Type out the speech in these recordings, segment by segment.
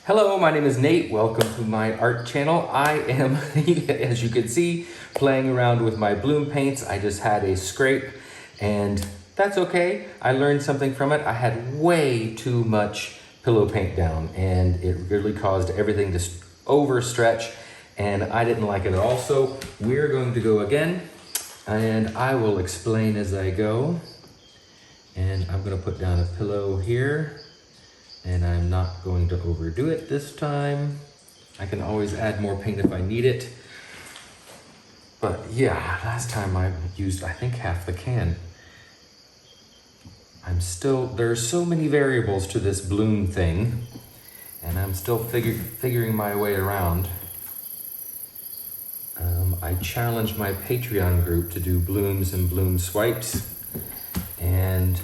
Hello, my name is Nate. Welcome to my art channel. I am, as you can see, playing around with my bloom paints. I just had a scrape and that's okay. I learned something from it. I had way too much pillow paint down and it really caused everything to overstretch and I didn't like it at all. So we're going to go again and I will explain as I go. And I'm gonna put down a pillow here. And I'm not going to overdo it this time. I can always add more paint if I need it. But yeah, last time I used, I think, half the can. There's so many variables to this bloom thing, and I'm still figuring my way around. I challenged my Patreon group to do blooms and bloom swipes, and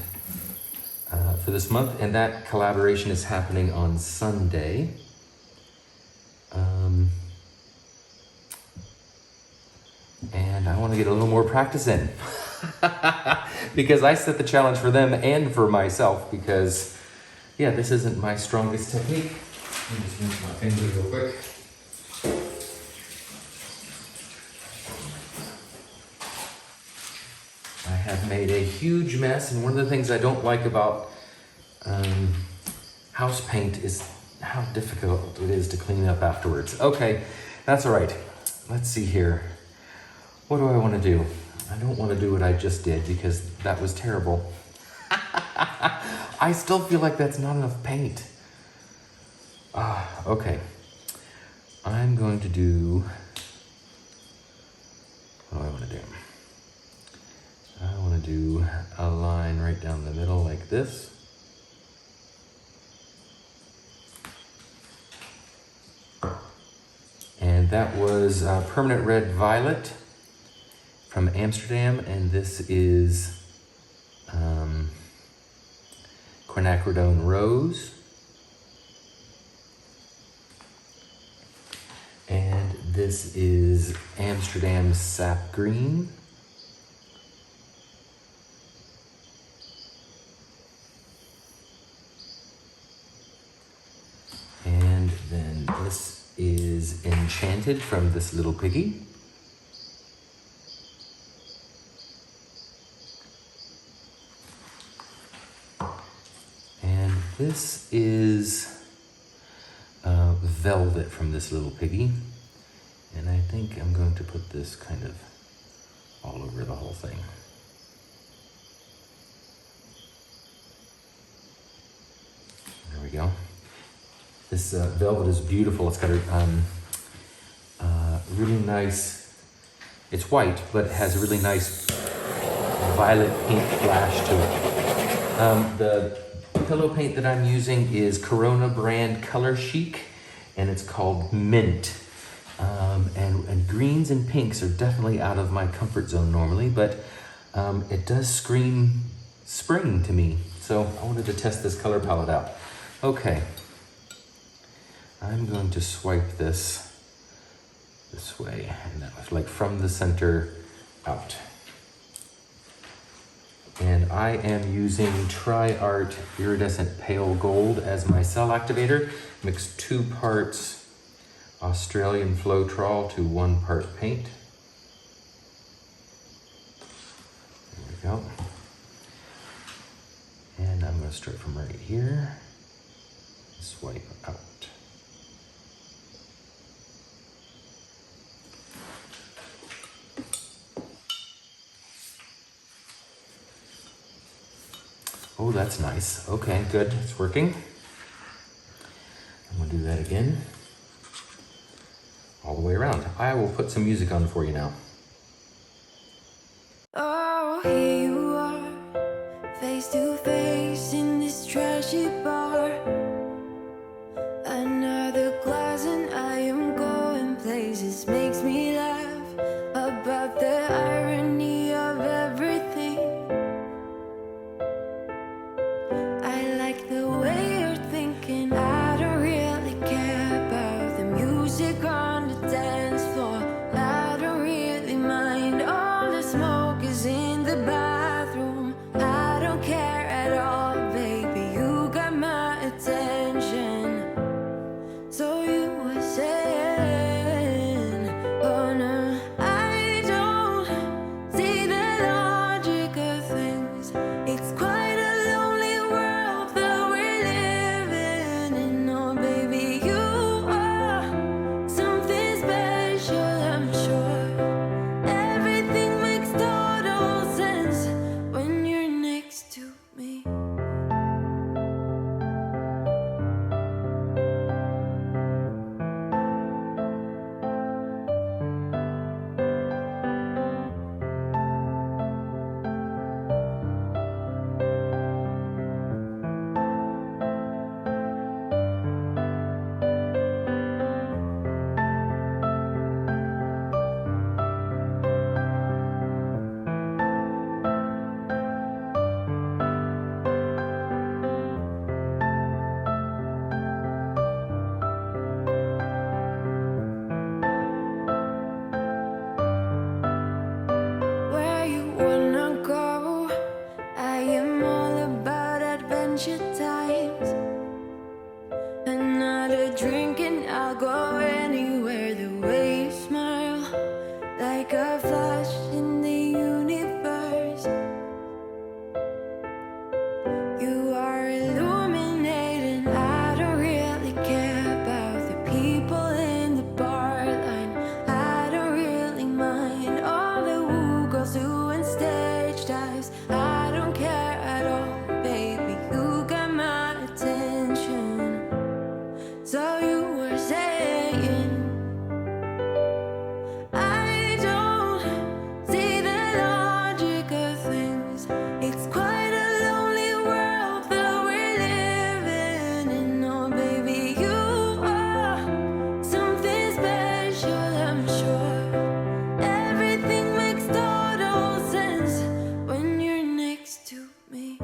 for this month, and that collaboration is happening on Sunday. And I want to get a little more practice in because I set the challenge for them and for myself because, yeah, this isn't my strongest technique. Let me just move my fingers real quick. I have made a huge mess, and one of the things I don't like about house paint is how difficult it is to clean up afterwards. Okay, that's all right. Let's see here. What do I want to do? I don't want to do what I just did because that was terrible. I still feel like that's not enough paint. Okay. I'm going to do, what do I want to do? I want to do a line right down the middle like this. And that was Permanent Red Violet from Amsterdam, and this is Quinacridone Rose. And this is Amsterdam Sap Green. And then this is Enchanted from this little Piggy. And this is Velvet from this little Piggy. And I think I'm going to put this kind of all over the whole thing. There we go. This velvet is beautiful. It's got a really nice, it's white, but it has a really nice violet pink flash to it. The pillow paint that I'm using is Corona brand Color Chic, and it's called Mint. And greens and pinks are definitely out of my comfort zone normally, but it does scream spring to me. So I wanted to test this color palette out. Okay. I'm going to swipe this way, and that was like from the center out. And I am using TriArt Iridescent Pale Gold as my cell activator. Mixed 2 parts Australian Floetrol to 1 part paint. There we go. And I'm going to start from right here. Swipe out. Oh, that's nice. Okay, good. It's working. I'm going to do that again. All the way around. I will put some music on for you now. Oh, here you are, face to face in this trashy bar. Another glass and I am going places. Makes me laugh about the irony of everything. I like the way you're thinking. I don't really care about the music on the dance floor. I don't really mind. All the smoke is in the bathroom. I don't care at all, baby. You got my attention. me. Where you wanna go? I am all about adventure times. Another drink and I'll go anywhere. The way you smile, like a flash in the universe. You are illuminating. I don't really care about the people in the bar line. I don't really mind all the woo girls doing stage dives. I don't care at all, baby. You got my attention. So you were saying, I don't see the logic of things. It's quite a lonely world that we're living in. Oh, baby, you are something special, I'm sure. Everything makes total sense when you're next to me.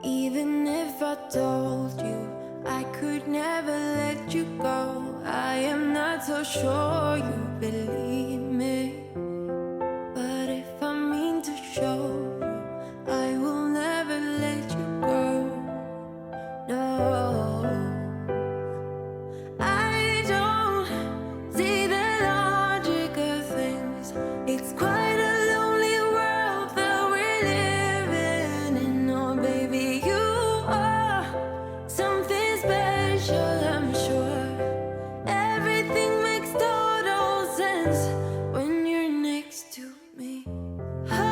Even if I told you I could never let you go, I am not so sure you believe me. But if I mean to show you, I will never let you go. No, I don't see the logic of things. It's quite a lonely world that we're living in. Oh, baby, you are something special, I'm sure. Everything makes total sense when you're next to me. Oh,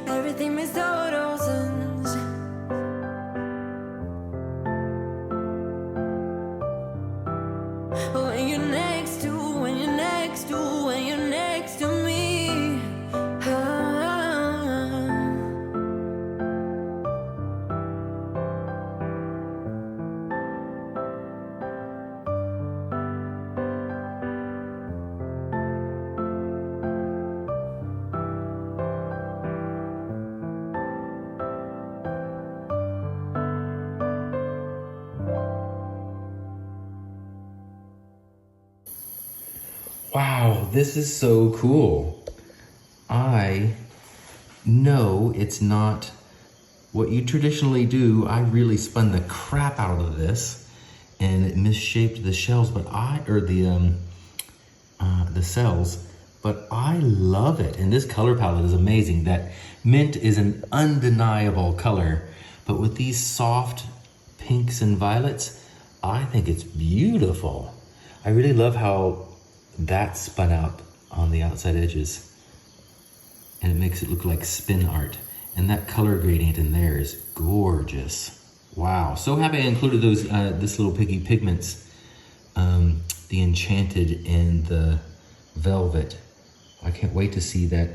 everything makes total sense when you're next to, when you're next to, when you're next to me. Wow, this is so cool. I know it's not what you traditionally do. I really spun the crap out of this and it misshaped the shells, but the cells, but I love it. And this color palette is amazing. That mint is an undeniable color, but with these soft pinks and violets, I think it's beautiful. I really love how that spun out on the outside edges and it makes it look like spin art. And that color gradient in there is gorgeous. Wow, so happy I included those, this little Piggy pigments, the enchanted and the velvet. I can't wait to see that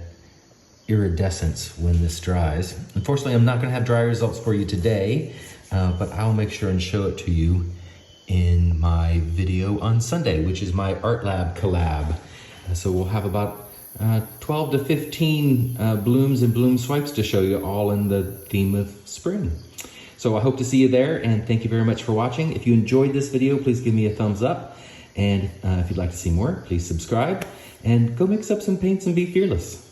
iridescence when this dries. Unfortunately, I'm not gonna have dry results for you today, but I'll make sure and show it to you in my video on Sunday, which is my art lab collab. So we'll have about 12 to 15 blooms and bloom swipes to show you, all in the theme of spring. So I hope to see you there, and thank you very much for watching. If you enjoyed this video, please give me a thumbs up. And if you'd like to see more, please subscribe and go mix up some paints and be fearless.